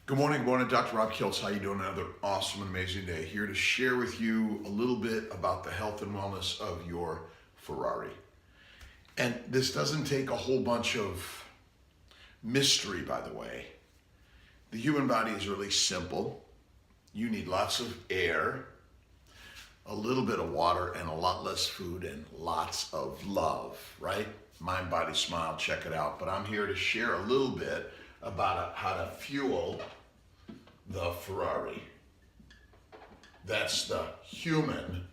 Good morning, Dr. Rob Kiltz. How you doing? Another awesome and amazing day. Here to share with you a little bit about the health and wellness of your Ferrari. And this doesn't take a whole bunch of mystery, by the way. The human body is really simple. You need lots of air, a little bit of water, and a lot less food, and lots of love, right? Mind, body, smile, check it out. But I'm here to share a little bit about how to fuel the Ferrari. That's the human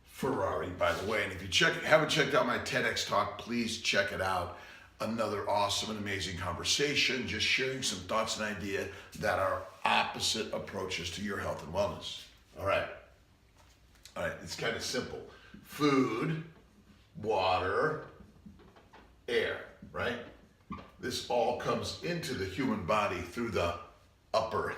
Ferrari, by the way. And if you haven't checked out my TEDx talk, please check it out. Another awesome and amazing conversation, just sharing some thoughts and ideas that are opposite approaches to your health and wellness. All right, it's kind of simple. Food, water, air, right? This all comes into the human body through the upper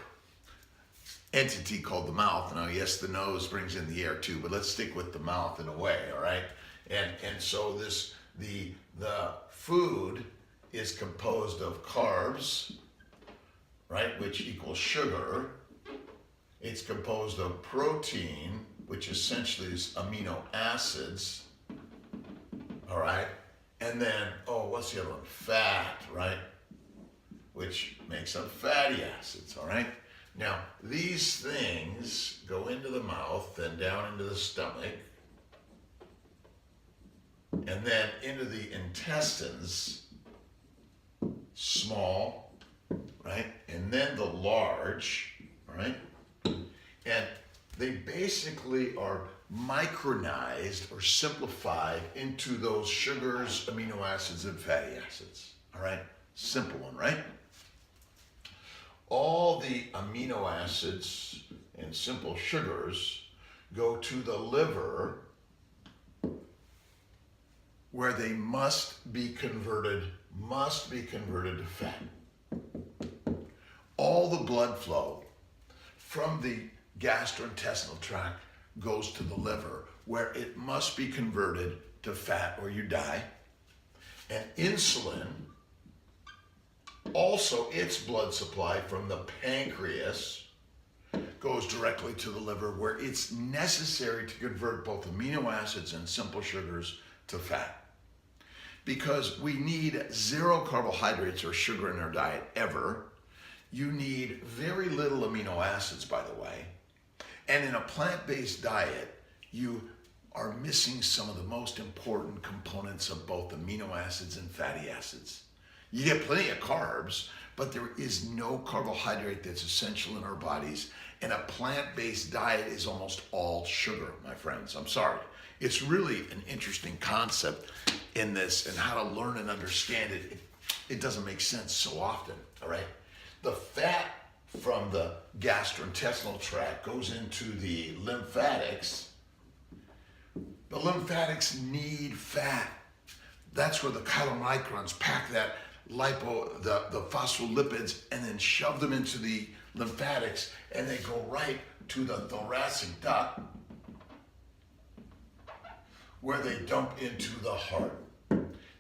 entity called the mouth. Now, yes, the nose brings in the air too, but let's stick with the mouth in a way, all right? And so the food is composed of carbs, right, which equals sugar. It's composed of protein, which essentially is amino acids, all right? And then, what's the other one? Fat, right? Which makes up fatty acids, all right? Now, these things go into the mouth, then down into the stomach, and then into the intestines, small, right? And then the large, all right? And they basically are micronized or simplified into those sugars, amino acids, and fatty acids. All right? Simple one, right? All the amino acids and simple sugars go to the liver where they must be converted to fat. All the blood flow from the gastrointestinal tract goes to the liver where it must be converted to fat or you die. And insulin, also its blood supply from the pancreas, goes directly to the liver where it's necessary to convert both amino acids and simple sugars to fat. Because we need zero carbohydrates or sugar in our diet ever. You need very little amino acids, by the way. And in a plant-based diet, you are missing some of the most important components of both amino acids and fatty acids. You get plenty of carbs, but there is no carbohydrate that's essential in our bodies. And a plant-based diet is almost all sugar, my friends. I'm sorry. It's really an interesting concept in this, and how to learn and understand it. It doesn't make sense so often, all right? The fat from the gastrointestinal tract goes into the lymphatics. The lymphatics need fat. That's where the chylomicrons pack that the phospholipids and then shove them into the lymphatics, and they go right to the thoracic duct where they dump into the heart.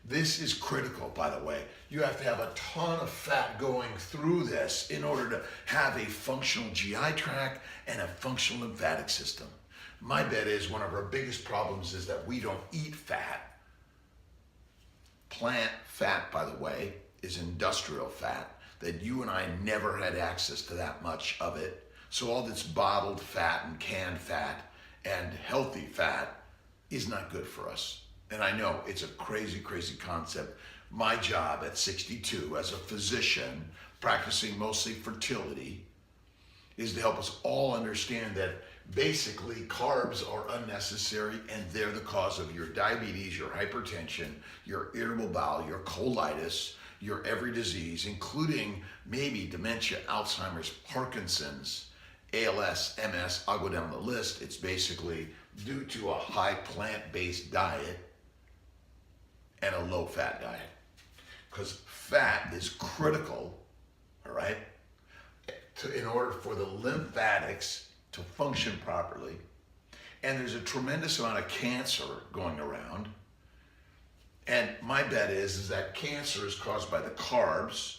This is critical, by the way. You have to have a ton of fat going through this in order to have a functional GI tract and a functional lymphatic system. My bet is one of our biggest problems is that we don't eat fat. Plant fat, by the way, is industrial fat, that you and I never had access to that much of it. So all this bottled fat and canned fat and healthy fat is not good for us. And I know it's a crazy, crazy concept. My job at 62 as a physician, practicing mostly fertility, is to help us all understand that basically carbs are unnecessary and they're the cause of your diabetes, your hypertension, your irritable bowel, your colitis, your every disease, including maybe dementia, Alzheimer's, Parkinson's, ALS, MS, I'll go down the list. It's basically due to a high plant-based diet and a low-fat diet. Because fat is critical, all right, in order for the lymphatics to function properly. And there's a tremendous amount of cancer going around. And my bet is that cancer is caused by the carbs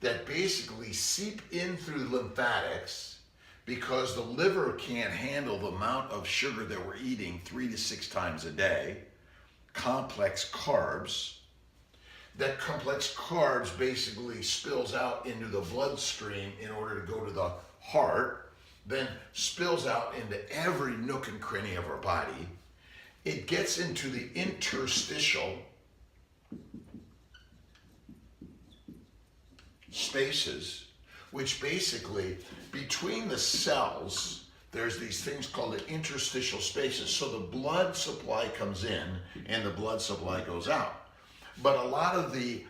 that basically seep in through the lymphatics because the liver can't handle the amount of sugar that we're eating 3 to 6 times a day, complex carbs. That complex carbs basically spills out into the bloodstream in order to go to the heart, then spills out into every nook and cranny of our body. It gets into the interstitial spaces, which basically between the cells, there's these things called the interstitial spaces. So the blood supply comes in and the blood supply goes out. But a lot of the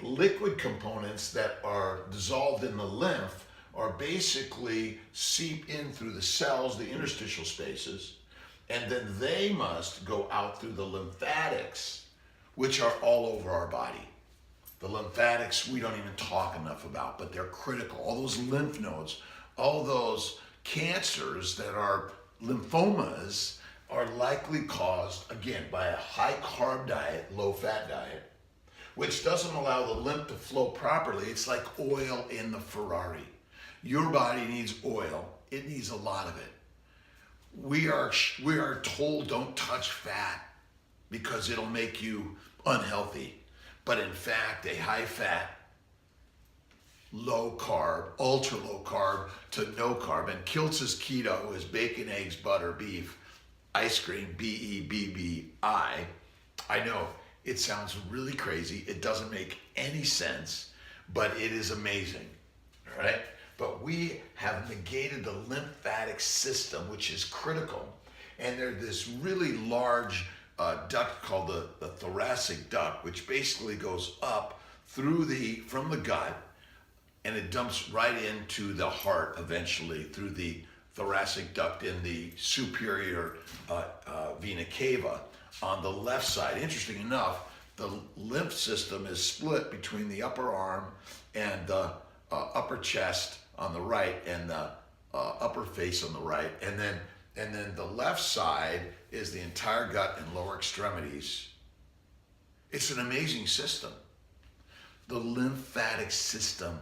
liquid components that are dissolved in the lymph are basically seep in through the cells, the interstitial spaces, and then they must go out through the lymphatics, which are all over our body. The lymphatics we don't even talk enough about, but they're critical. All those lymph nodes, all those cancers that are lymphomas are likely caused, again, by a high carb diet, low fat diet, which doesn't allow the lymph to flow properly. It's like oil in the Ferrari. Your body needs oil. It needs a lot of it. We are told don't touch fat because it'll make you unhealthy. But in fact, a high fat, low carb, ultra low carb to no carb, and kiltz's keto is bacon, eggs, butter, beef, ice cream, BEBBI. I know it sounds really crazy. It doesn't make any sense, but it is amazing, all right? But we have negated the lymphatic system, which is critical. And there's this really large duct called the thoracic duct, which basically goes up from the gut, and it dumps right into the heart eventually through the thoracic duct in the superior vena cava on the left side. Interesting enough, the lymph system is split between the upper arm and the upper chest on the right and the upper face on the right, and then the left side is the entire gut and lower extremities. It's an amazing system. The lymphatic system,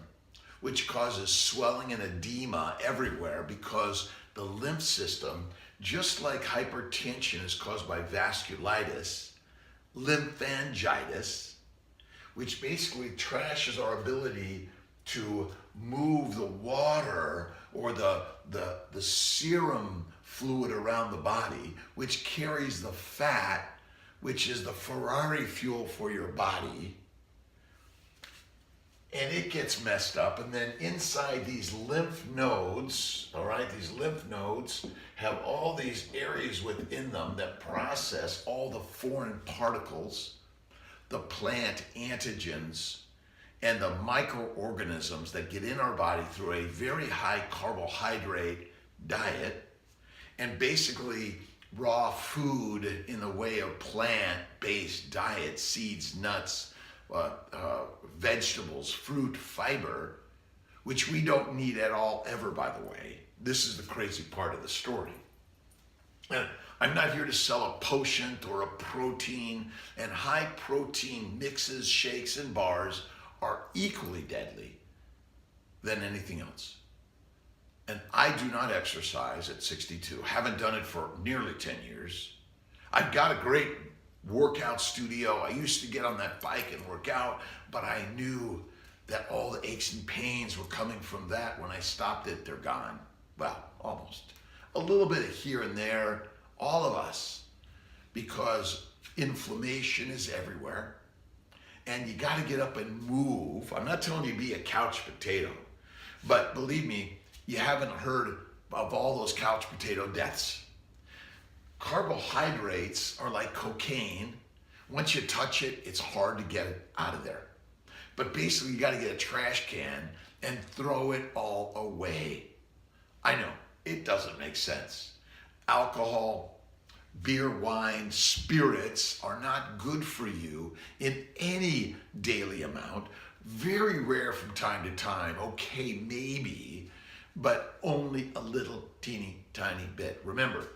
which causes swelling and edema everywhere because the lymph system, just like hypertension is caused by vasculitis, lymphangitis, which basically trashes our ability to move the water or the serum fluid around the body, which carries the fat, which is the Ferrari fuel for your body. And it gets messed up. And then inside these lymph nodes, all right, these lymph nodes have all these areas within them that process all the foreign particles, the plant antigens, and the microorganisms that get in our body through a very high carbohydrate diet, and basically raw food in the way of plant-based diet, seeds, nuts, vegetables, fruit, fiber, which we don't need at all ever, by the way. This is the crazy part of the story. And I'm not here to sell a potion or a protein, and high protein mixes, shakes, and bars are equally deadly than anything else. And I do not exercise at 62. Haven't done it for nearly 10 years. I've got a great workout studio. I used to get on that bike and work out, but I knew that all the aches and pains were coming from that. When I stopped it, they're gone. Well, almost. A little bit of here and there, all of us, because inflammation is everywhere. And you got to get up and move. I'm not telling you to be a couch potato, but believe me, you haven't heard of all those couch potato deaths. Carbohydrates are like cocaine. Once you touch it, it's hard to get it out of there. But basically, you got to get a trash can and throw it all away. I know, it doesn't make sense. Alcohol, beer, wine, spirits are not good for you in any daily amount. Very rare from time to time, okay, maybe, but only a little teeny tiny bit. Remember,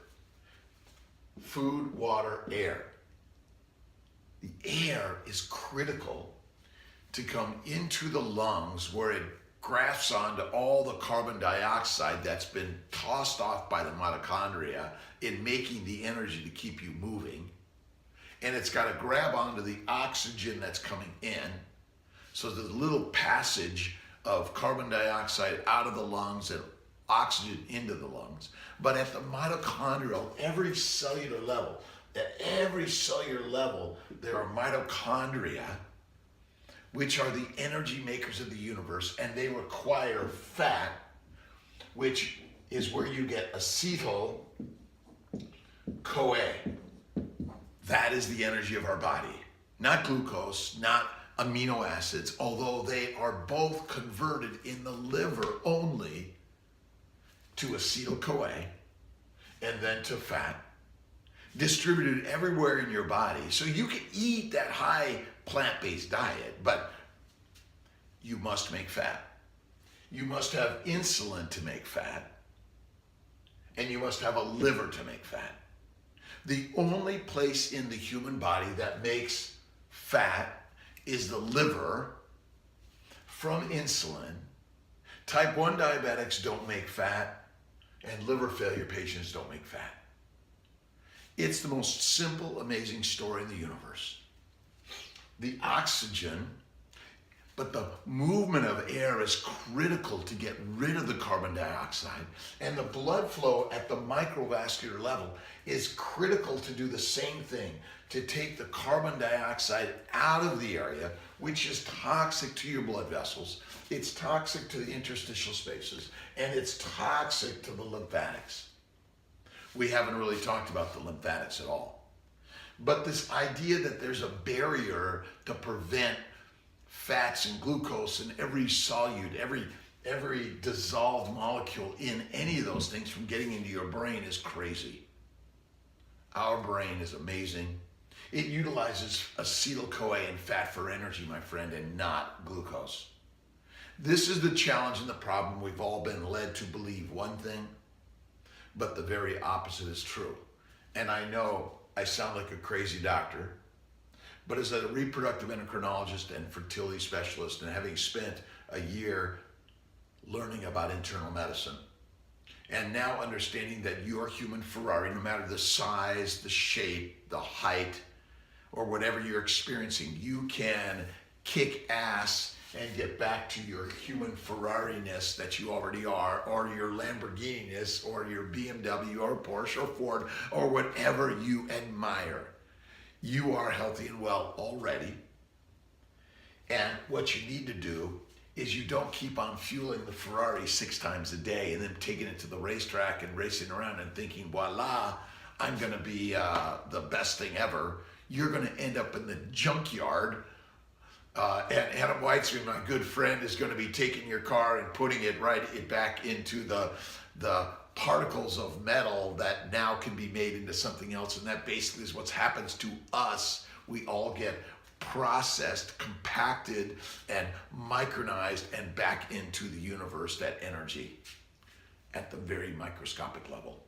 food, water, air. The air is critical to come into the lungs where it grafts onto all the carbon dioxide that's been tossed off by the mitochondria in making the energy to keep you moving. And it's got to grab onto the oxygen that's coming in. So there's a little passage of carbon dioxide out of the lungs and oxygen into the lungs. But at the mitochondrial, every cellular level, there are mitochondria, which are the energy makers of the universe, and they require fat, which is where you get acetyl-CoA. That is the energy of our body, not glucose, not amino acids, although they are both converted in the liver only to acetyl-CoA and then to fat, distributed everywhere in your body. So you can eat that high plant-based diet, but you must make fat. You must have insulin to make fat, and you must have a liver to make fat. The only place in the human body that makes fat is the liver from insulin. Type 1 diabetics don't make fat, and liver failure patients don't make fat. It's the most simple, amazing story in the universe. The oxygen, but the movement of air is critical to get rid of the carbon dioxide, and the blood flow at the microvascular level is critical to do the same thing, to take the carbon dioxide out of the area, which is toxic to your blood vessels, it's toxic to the interstitial spaces, and it's toxic to the lymphatics. We haven't really talked about the lymphatics at all. But this idea that there's a barrier to prevent fats and glucose and every solute, every dissolved molecule in any of those things from getting into your brain is crazy. Our brain is amazing. It utilizes acetyl-CoA and fat for energy, my friend, and not glucose. This is the challenge and the problem. We've all been led to believe one thing, but the very opposite is true. And I know I sound like a crazy doctor, but as a reproductive endocrinologist and fertility specialist, and having spent a year learning about internal medicine, and now understanding that your human Ferrari, no matter the size, the shape, the height, or whatever you're experiencing, you can kick ass and get back to your human Ferrari-ness that you already are, or your Lamborghini-ness, or your BMW, or Porsche, or Ford, or whatever you admire. You are healthy and well already. And what you need to do is you don't keep on fueling the Ferrari 6 times a day and then taking it to the racetrack and racing around and thinking, voila, I'm going to be the best thing ever. You're going to end up in the junkyard. And Adam Weitzman, my good friend, is going to be taking your car and putting it back into the particles of metal that now can be made into something else. And that basically is what happens to us. We all get processed, compacted, and micronized and back into the universe, that energy at the very microscopic level.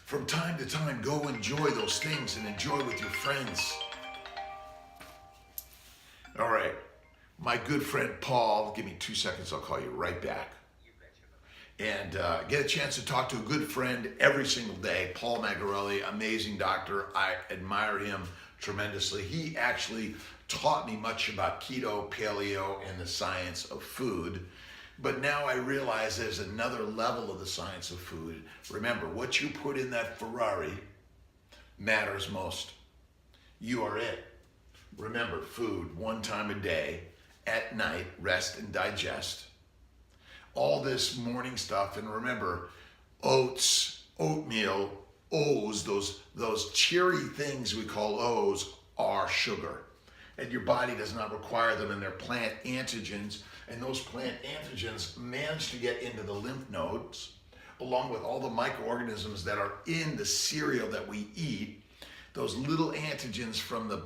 From time to time, go enjoy those things and enjoy with your friends. All right, my good friend Paul, give me 2 seconds, I'll call you right back. And get a chance to talk to a good friend every single day, Paul Magarelli, amazing doctor. I admire him tremendously. He actually taught me much about keto, paleo, and the science of food. But now I realize there's another level of the science of food. Remember, what you put in that Ferrari matters most. You are it. Remember, food 1 time a day, at night, rest and digest. All this morning stuff, and remember, oats, oatmeal, O's, those cheery things we call O's, are sugar. And your body does not require them, and they're plant antigens. And those plant antigens manage to get into the lymph nodes, along with all the microorganisms that are in the cereal that we eat. Those little antigens from the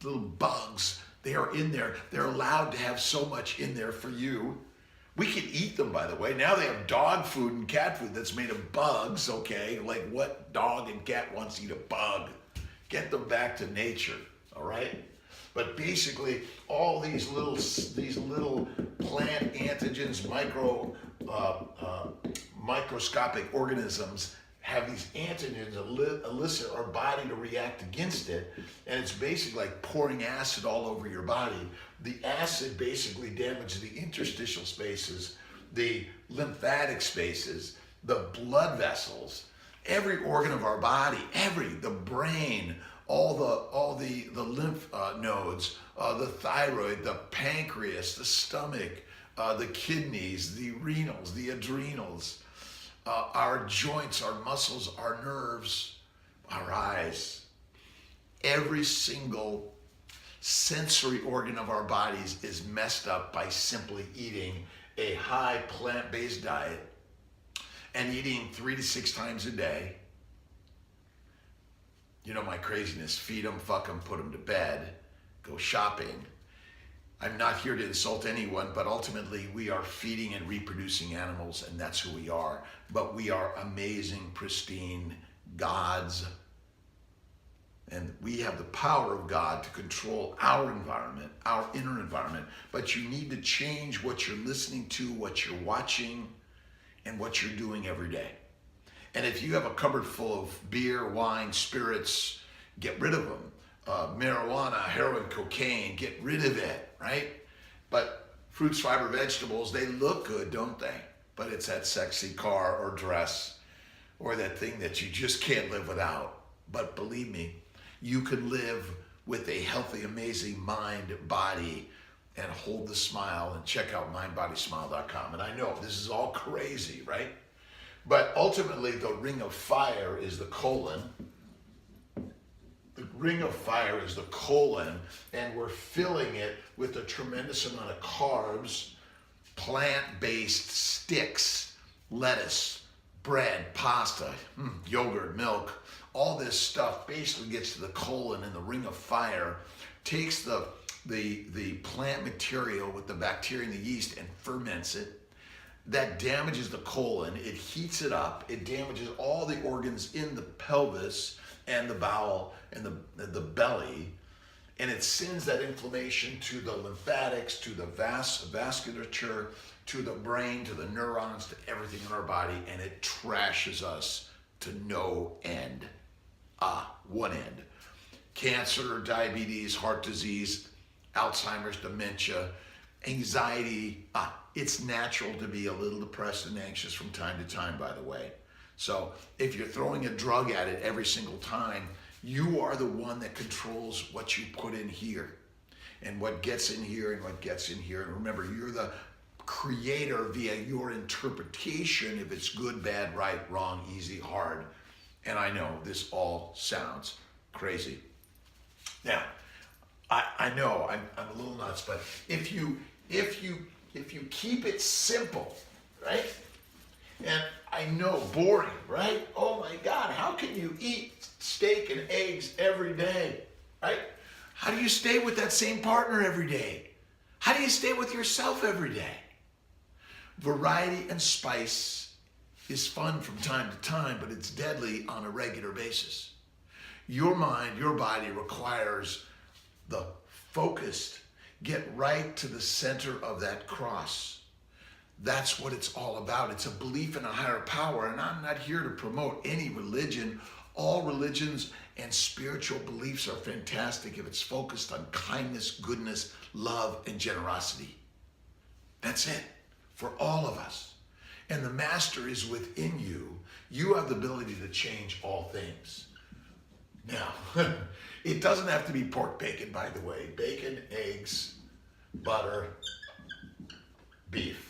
little bugs, they are in there. They're allowed to have so much in there for you. We can eat them, by the way. Now they have dog food and cat food that's made of bugs, okay? Like, what dog and cat wants to eat a bug? Get them back to nature, all right? But basically, all these little plant antigens, microscopic organisms have these antigens elicit our body to react against it, and it's basically like pouring acid all over your body. The acid basically damages the interstitial spaces, the lymphatic spaces, the blood vessels, every organ of our body, the brain, all the lymph nodes, the thyroid, the pancreas, the stomach, the kidneys, the renals, the adrenals, our joints, our muscles, our nerves, our eyes. Every single sensory organ of our bodies is messed up by simply eating a high plant-based diet and eating 3 to 6 times a day. You know my craziness: feed them, fuck them, put them to bed, go shopping. I'm not here to insult anyone, but ultimately we are feeding and reproducing animals, and that's who we are. But we are amazing, pristine gods, and we have the power of God to control our environment, our inner environment. But you need to change what you're listening to, what you're watching, and what you're doing every day. And if you have a cupboard full of beer, wine, spirits, get rid of them. Marijuana, heroin, cocaine, get rid of it, right? But fruits, fiber, vegetables, they look good, don't they? But it's that sexy car or dress or that thing that you just can't live without. But believe me, you can live with a healthy, amazing mind, body, and hold the smile, and check out mindbodysmile.com. And I know this is all crazy, right? But ultimately, the ring of fire is the colon. The ring of fire is the colon, and we're filling it with a tremendous amount of carbs, plant-based sticks, lettuce, bread, pasta, yogurt, milk. All this stuff basically gets to the colon, and the ring of fire takes the plant material with the bacteria and the yeast and ferments it. That damages the colon, it heats it up, it damages all the organs in the pelvis and the bowel and the belly, and it sends that inflammation to the lymphatics, to the vasculature, to the brain, to the neurons, to everything in our body, and it trashes us to no end. One end. Cancer, diabetes, heart disease, Alzheimer's, dementia, anxiety. It's natural to be a little depressed and anxious from time to time, by the way. So if you're throwing a drug at it every single time, you are the one that controls what you put in here and what gets in here and what gets in here. And remember, you're the creator via your interpretation, if it's good, bad, right, wrong, easy, hard. And I know this all sounds crazy. Now, I know I'm a little nuts, but if you keep it simple, right? And I know, boring, right? Oh my God, how can you eat steak and eggs every day, right? How do you stay with that same partner every day? How do you stay with yourself every day? Variety and spice is fun from time to time, but it's deadly on a regular basis. Your mind, your body requires the focused, get right to the center of that cross. That's what it's all about. It's a belief in a higher power, and I'm not here to promote any religion. All religions and spiritual beliefs are fantastic if it's focused on kindness, goodness, love, and generosity. That's it for all of us. And the master is within you. You have the ability to change all things. Now, it doesn't have to be pork bacon, by the way. Bacon, eggs, butter, beef,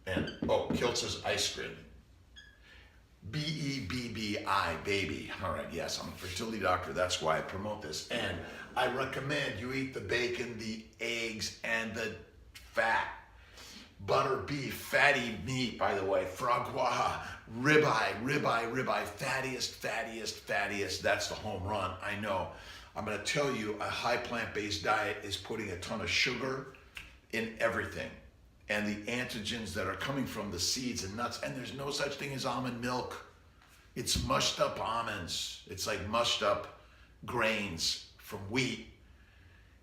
and Kiltz's ice cream. BEBBI, baby. All right, yes, I'm a fertility doctor. That's why I promote this. And I recommend you eat the bacon, the eggs, and the fat. Butter, beef, fatty meat, by the way, foie gras, ribeye, fattiest. That's the home run, I know. I'm gonna tell you, a high plant-based diet is putting a ton of sugar in everything. And the antigens that are coming from the seeds and nuts, and there's no such thing as almond milk. It's mushed up almonds. It's like mushed up grains from wheat.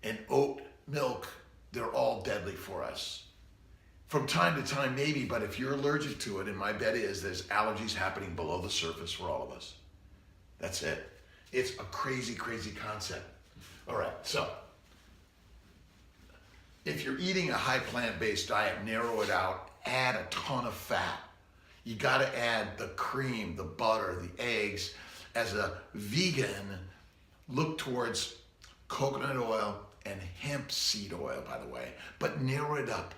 and oat milk, they're all deadly for us. From time to time, maybe, but if you're allergic to it, and my bet is there's allergies happening below the surface for all of us. That's it. It's a crazy, crazy concept. All right, so if you're eating a high plant-based diet, narrow it out, add a ton of fat. You gotta add the cream, the butter, the eggs. As a vegan, look towards coconut oil and hemp seed oil, by the way, but narrow it up.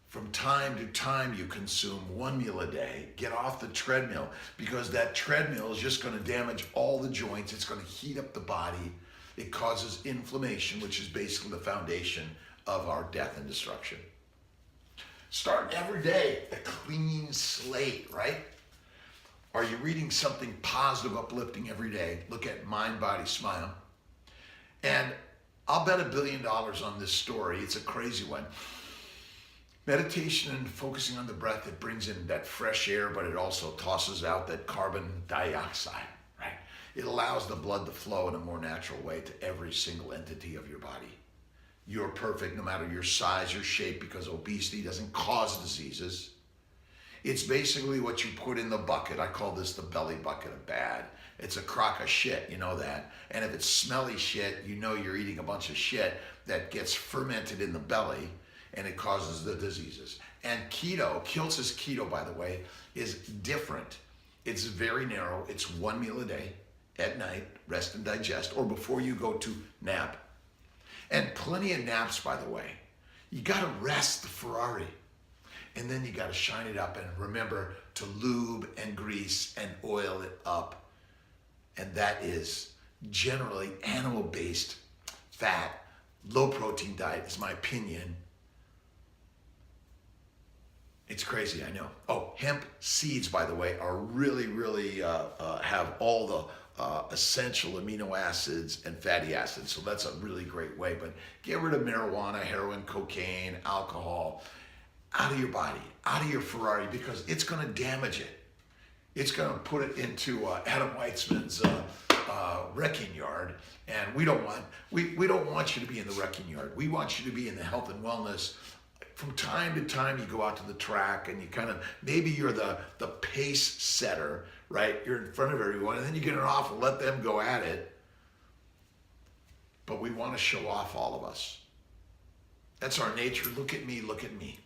From time to time, you consume one meal a day. Get off the treadmill, because that treadmill is just going to damage all the joints. It's going to heat up the body. It causes inflammation, which is basically the foundation of our death and destruction. Start every day a clean slate, right? Are you reading something positive, uplifting every day? Look at Mind, Body, Smile. And I'll bet $1 billion on this story. It's a crazy one. Meditation and focusing on the breath, it brings in that fresh air, but it also tosses out that carbon dioxide, right? It allows the blood to flow in a more natural way to every single entity of your body. You're perfect no matter your size, your shape, because obesity doesn't cause diseases. It's basically what you put in the bucket. I call this the belly bucket of bad. It's a crock of shit, you know that. And if it's smelly shit, you know you're eating a bunch of shit that gets fermented in the belly, and it causes the diseases. And keto, kiltz is keto, by the way, is different. It's very narrow. It's one meal a day, at night, rest and digest, or before you go to nap. And plenty of naps, by the way. You gotta rest the Ferrari. And then you gotta shine it up, and remember to lube and grease and oil it up. And that is generally animal-based fat, low protein diet is my opinion. It's crazy, I know. Oh, hemp seeds, by the way, are really, have all the essential amino acids and fatty acids. So that's a really great way. But get rid of marijuana, heroin, cocaine, alcohol out of your body, out of your Ferrari, because it's going to damage it. It's going to put it into Adam Weitzman's wrecking yard. And we don't want you to be in the wrecking yard. We want you to be in the health and wellness. From time to time, you go out to the track and you kind of, maybe you're the pace setter, right? You're in front of everyone, and then you get it off and let them go at it. But we want to show off, all of us. That's our nature. Look at me, look at me.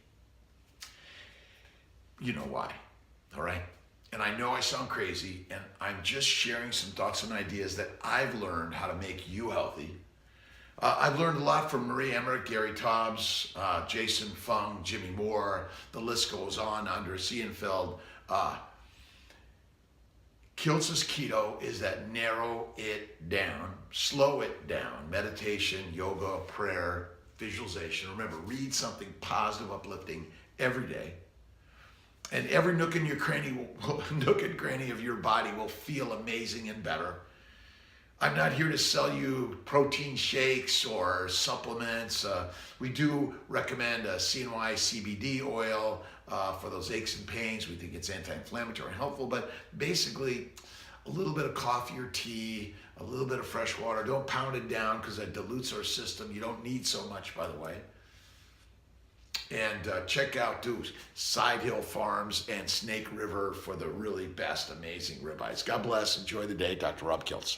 You know why, all right? And I know I sound crazy, and I'm just sharing some thoughts and ideas that I've learned how to make you healthy. I've learned a lot from Marie Emmerich, Gary Taubes, Jason Fung, Jimmy Moore. The list goes on, Andres Seinfeld. Kiltz's keto is that narrow it down, slow it down. Meditation, yoga, prayer, visualization. Remember, read something positive, uplifting every day. And every nook and cranny of your body will feel amazing and better. I'm not here to sell you protein shakes or supplements. We do recommend a CNY CBD oil for those aches and pains. We think it's anti-inflammatory and helpful, but basically a little bit of coffee or tea, a little bit of fresh water. Don't pound it down because that dilutes our system. You don't need so much, by the way. And check out Side Hill Farms and Snake River for the really best, amazing ribeyes. God bless. Enjoy the day. Dr. Rob Kiltz.